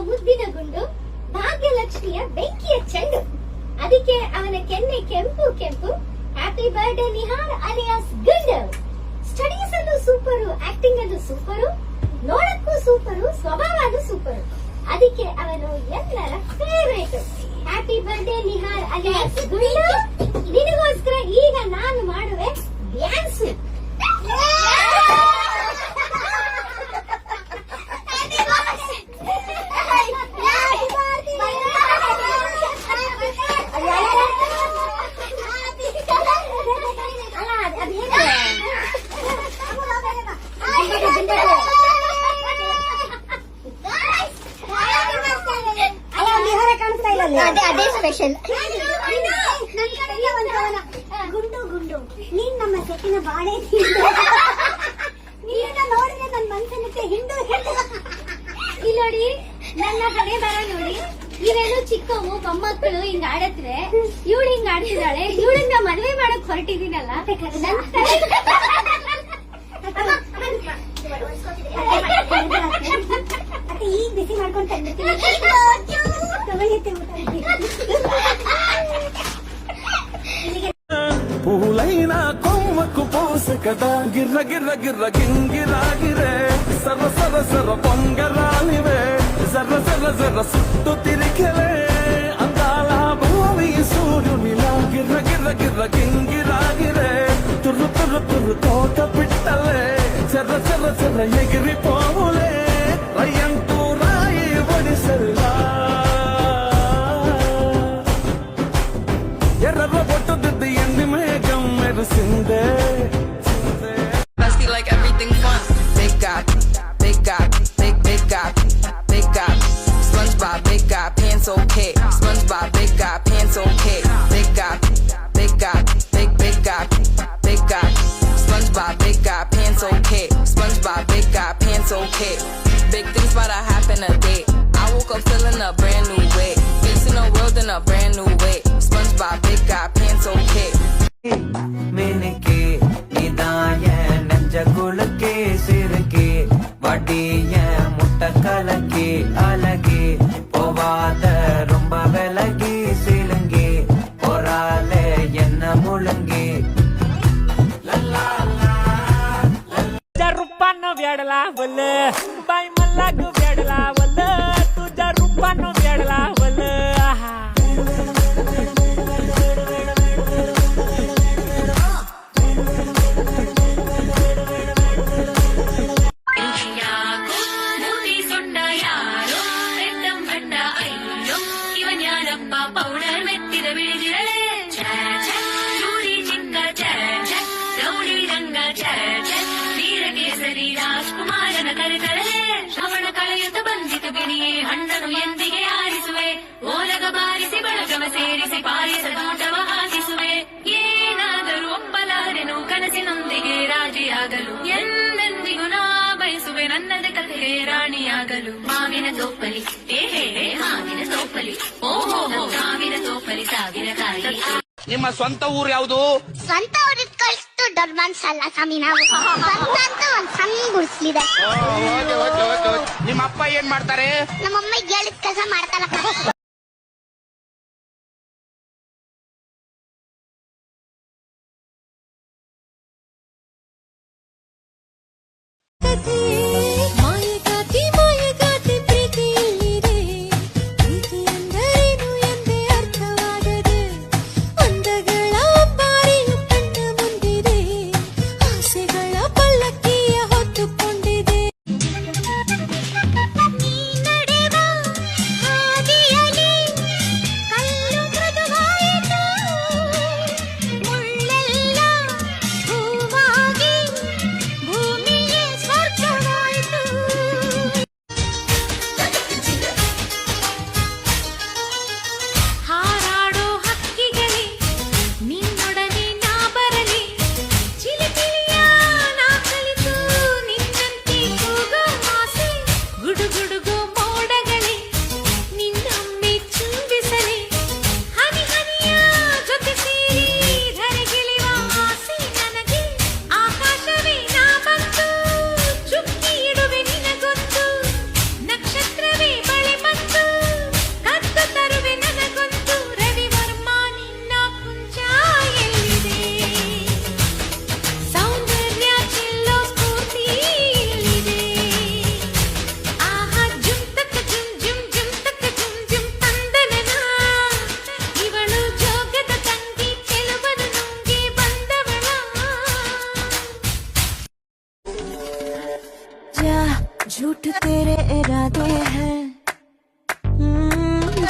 ಮುದ್ದಿನ ಗುಂಡು ಭಾಗ್ಯಲಕ್ಷ್ಮಿಯ ಬೆಂಕಿಯ ಚೆಂಡು. ಅದಕ್ಕೆ ಅವನ ಕೆನ್ನೆ ಕೆಂಪು ಕೆಂಪು. ಹ್ಯಾಪಿ ಬರ್ಡೇ ನಿಹಾರ್ ಅಲಿಯಾಸ್ ಗುಂಡು. ಸ್ಟಡೀಸ್ ಅಲ್ಲೂ ಸೂಪರು, ಆಕ್ಟಿಂಗ್ ಅಲ್ಲೂ ಸೂಪರು, ನೋಡಕ್ಕೂ ಸೂಪರು, ಸ್ವಭಾವನೂ ಸೂಪರು. ಅದಕ್ಕೆ ಅವನು ಎಲ್ಲರ favourite. Happy birthday Nihar alias ಗುಂಡು. ನಿನಗೋಸ್ಕರ ಈಗ ನಾನು ಮಾಡುವೆ ಡ್ಯಾನ್ಸ್. ಅದೇ ಸ್ಪೆಷಲ್. ಗುಂಡು ಗುಂಡು ನೀನ್ ನಮ್ಮ ಸೆಟ್ಟಿನ ಬಾಳೆ ನೀನ ನೋಡಿದ್ರೆ ನನ್ನ ಮನ್ಸನ್ನಕ್ಕೆ ಹಿಂಡು ಇಲ್ಲಿ ನೋಡಿ. ನನ್ನ ಹಣೆ ಬರ ನೋಡಿ. ಇವೆಲ್ಲೂ ಚಿಕ್ಕವು ಮೊಮ್ಮಕ್ಕಳು ಹಿಂಗ ಆಡತ್ರೆ ಇವಳು ಹಿಂಗ ಆಡ್ತಿದ್ದಾಳೆ. ಇವಳನ್ನ ಮದುವೆ ಮಾಡಕ್ ಹೊರಟಿದ್ದೀನಲ್ಲ. ಈಗ ಬಿಸಿ ಮಾಡ್ಕೊಂಡು ತಂದಿರ್ತೀನಿ. పూలైన కొమ్మకు పోస కదా గిర్ర గిర్ర గిర్ర గింగిరాగిరే సర సర సర పొంగరాలివే జర్ర జర్ర జర్ర సుట్టు తిరిగలే అందాల భూమి సూర్యునిలా గిర్ర గిర్ర గిర్ర గింగిరాగిరే తుర్రు తుర్రు తుర్రు తోట పిట్టలే చెర్ర చెర్ర చెర్ర ఎగిరిపోవులే రయ్యంటూ రాయి ఒడిసెల్లా ఎర్ర బొట్టు దిద్ది ఎండి మేఘం మెరిసిందే. Must be like everything fun. Big God, big God, big God, big God. SpongeBob, big God, pants okay. SpongeBob, big God, pants okay. Big God, big God, big God, big God. SpongeBob, big God, pants okay. SpongeBob, big God, pants okay. Big things about to happen a day. I woke up feeling a brand new way. Facing the world in a brand new way. SpongeBob, big God, pants okay. மினுக்கே இதாய நெஞ்ச குலுக்கே சிறுக்கே வடிய முட்டை கலக்கே அழகே போவாத ரொம்ப விலகி சிலுங்கே பொறாலே என்ன முழுங்கே रूपानो वेडला बोल by मल्लाग वेडला बोल तुझ्या रूपानो वेडला बोल ಪೌಡರ್ ಮೆತ್ತಿದ ಬಿಳಿದಿರಳೆ ಚೂಡಿ ಚಿಕ್ಕ ರೌಡಿ ರಂಗ ವೀರಕೇಸರಿ ರಾಜ್ಕುಮಾರನ ಕರೆತರಲೆ ಶ್ರವಣ ಕಳೆಯುತ್ತ ಬಂದಿತು ಬಿಡಿಯೇ ಹಣ್ಣನು ಎಂದಿಗೆ ಆರಿಸುವೆ ಓಲಗ ಬಾರಿಸಿ ಬಳಗವ ಸೇರಿಸಿ ಪಾಯಸ ದೂಟವ ಹಾಕಿಸುವೆ ಏನಾದರೂ ಒಪ್ಪಲಾರೆನು ಕನಸಿನೊಂದಿಗೆ ರಾಜಿಯಾಗಲು ಎಂದೆಂದಿಗೂ ನಾ ಬಯಸುವೆ ನನ್ನದೇ ಕಥೆಗೆ ರಾಣಿಯಾಗಲು ಮಾವಿನ ತೋಪಲಿ ಹೇ ಮಾವಿನ ತೋಪಲಿ ಓಹೋ ಮಾವಿನ ತೋಪಲಿ ಸಾವಿರಕಾಯಿ. ನಿಮ್ಮ ಸ್ವಂತ ಊರು ಯಾವುದು? ಸ್ವಂತ ಊರಿಗೆ ಕಳಿಸ್ತು ದೊಡ್ಡ ಮನ್ಸಲ್ಲ ಸ್ವಾಮಿ ನಾವು. ಸ್ವಂತ ಒಂದ್ ಸಣ್ಣ ಗುಡಿಸ್ಲಿದೆ. ನಿಮ್ಮ ಅಪ್ಪ ಏನ್ ಮಾಡ್ತಾರೆ? ನಮ್ಮಮ್ಮ ಹೇಳಿದ ಕೆಲಸ ಮಾಡ್ತಾರ.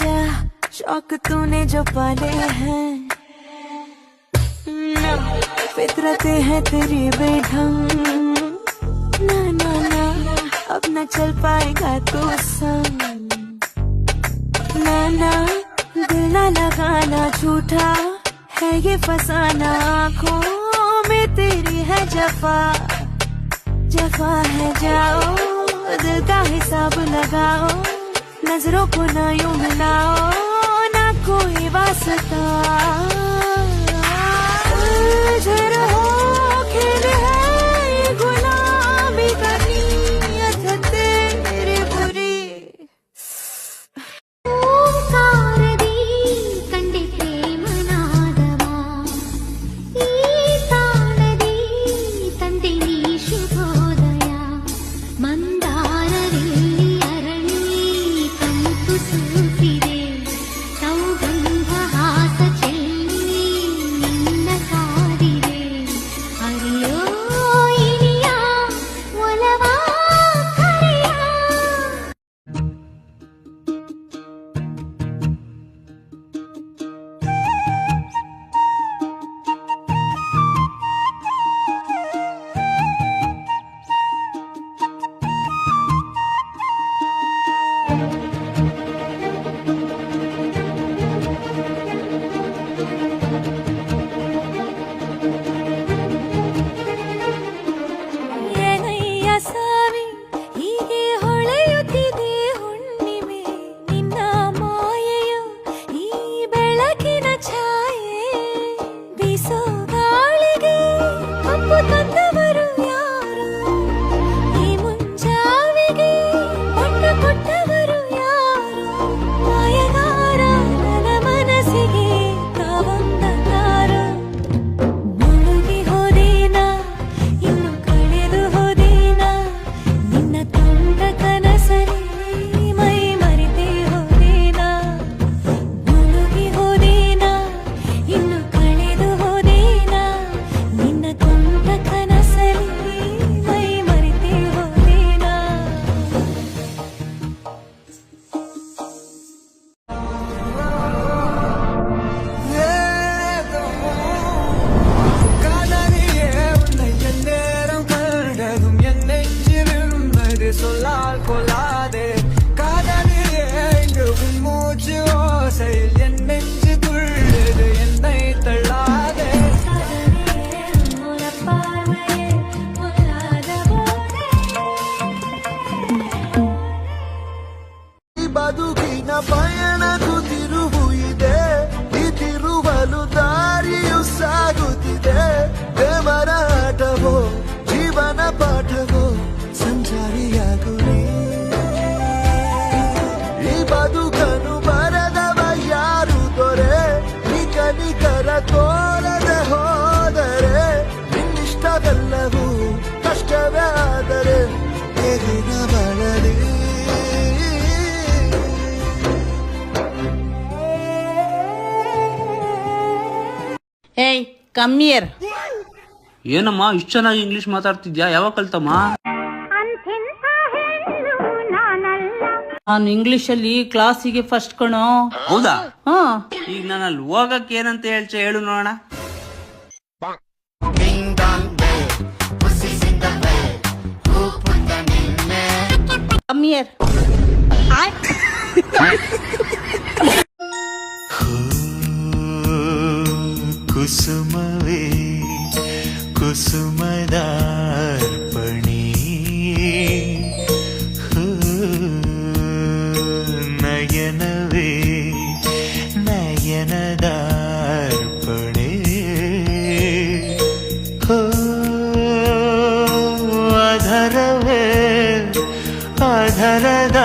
जा शौक तूने जो पाले हैं ना फितरतें हैं तेरी बेढंग ना ना ना अब न चल पाएगा तू संग ना ना दिल ना लगाना झूठा है ये फसाना आँखों में तेरी है जफा जफा है जाओ दिल का हिसाब लगाओ नजरों को ना यूं मिलाओ ना कोई वास्ता उलझन हो खेल है ये गुलामी का नीयत तेरी बुरी ಓಂಕಾರದಿ ಕಂಡೆ ಪ್ರೇಮನಾದವ ಈ ತಾಣದಿ ತಂದೆ ನೀ ಶುಭೋದಯ ಮಂದಾರದಲ್ಲಿ ಅರಳಿ ಕಂತು ಸೂಸಿದೆ ಸೌಗಂಧ ಹಾಸ ಚೆಲ್ಲಿ ನಿನ್ನ ಕಾದಿದೆ ಅರಿಯೋ ಇನಿಯ ಒಲವ ಕರೆಯ ಏನಯ್ಯ ಸಾವಿ ಹೀಗೆ ಹೊಳೆಯುತ್ತಿದೆ ಹುಣ್ಣಿಮೆ ನಿನ್ನ ಮಾಯೆಯು ಈ ಬೆಳಕಿನ ಛಾಯೆ ಬೀಸೋ ಗಾಳಿಗೆ ಕಂಪು ತಂದವರು ಯಾರು ಈ ಮುಂಜಾವಿಗೆ ಬಣ್ಣ ಕೊಟ್ಟವರು ಯಾರು ಮಾಯಗಾರ ನನ್ನ ಮನಸ್ಸಿಗೆ ತಾವಂದಕಾರ ಮುಳುಗಿ ಹೋದೇನಾ ಇನ್ನು ಕಳೆದು ಹೋದೇನಾ ನಿನ್ನ ತುಂಡ ಕನಸರಿ ಮೈ ಮರೆತೇ ಹೋದೇನಾ ಮುಳುಗಿ ಹೋದೇನಾ ಇನ್ನು ಕಳೆದು ಹೋದೇನಾ ನಿನ್ನ ತುಂಡ ಕನಸರಿ ಮೈ ಮರೆತೇ ಹೋದೇನಾ காதலியே உன்னை என் நேரம் கண்டதும் என் நெஞ்சில் இருந்தது சொல்லால் கொள்ளாதே காதலியே இங்கு உன் மூச்சு ஓசையில் என் நெஞ்சு துள்ளது என்னை தள்ளாதே ಈ ಬದುಕಿನ ಪಯಣಕ್ಕೂ ತಿರುವು ಇದೆ ಈ ತಿರುವಲು ದಾರಿಯು ಸಾಗುತ್ತಿದೆ ದೇವರ ಆಟವೋ ಜೀವನ ಪಾಠವೋ ಸಂಚಾರಿಯಾಗುವೆ ಈ ಬದುಕನು ಬರದವ ಯಾರು ದೊರೆ ಈ ಕನಿಕರ ತೋರದೆ ಹೋದರೆ ನಿನ್ನಿಷ್ಟವೆಲ್ಲವೂ ಕಷ್ಟವೇ ಆದರೆ ಎದಿನ ಬಳಲಿ ಏಯ್ ಕಮ್ಮಿಯರ್ ಏನಮ್ಮ ಇಷ್ಟು ಚೆನ್ನಾಗಿ ಇಂಗ್ಲಿಷ್ ಮಾತಾಡ್ತಿದ್ಯಾ ಯಾವಾಗ ಕಲ್ತಮ್ಮ ನಾನು ಇಂಗ್ಲಿಷಲ್ಲಿ ಕ್ಲಾಸಿಗೆ ಫಸ್ಟ್ ಕಣೋ. ಹೌದಾ ಹಾ ಈಗ ನಾನು ಅಲ್ಲಿ ಹೋಗಕ್ಕೆ ಏನಂತ ಹೇಳು ನೋಡೋಣ. ಕಮ್ಮಿಯರ್ ಕುಸುಮವೇ ಕುಸುಮದಾರ್ಪಣಿ ನಯನವೇ ನಯನದಾರ್ಪಣೆ ಅಧರವೇ ಅಧರದಾರ್ಪಣೆ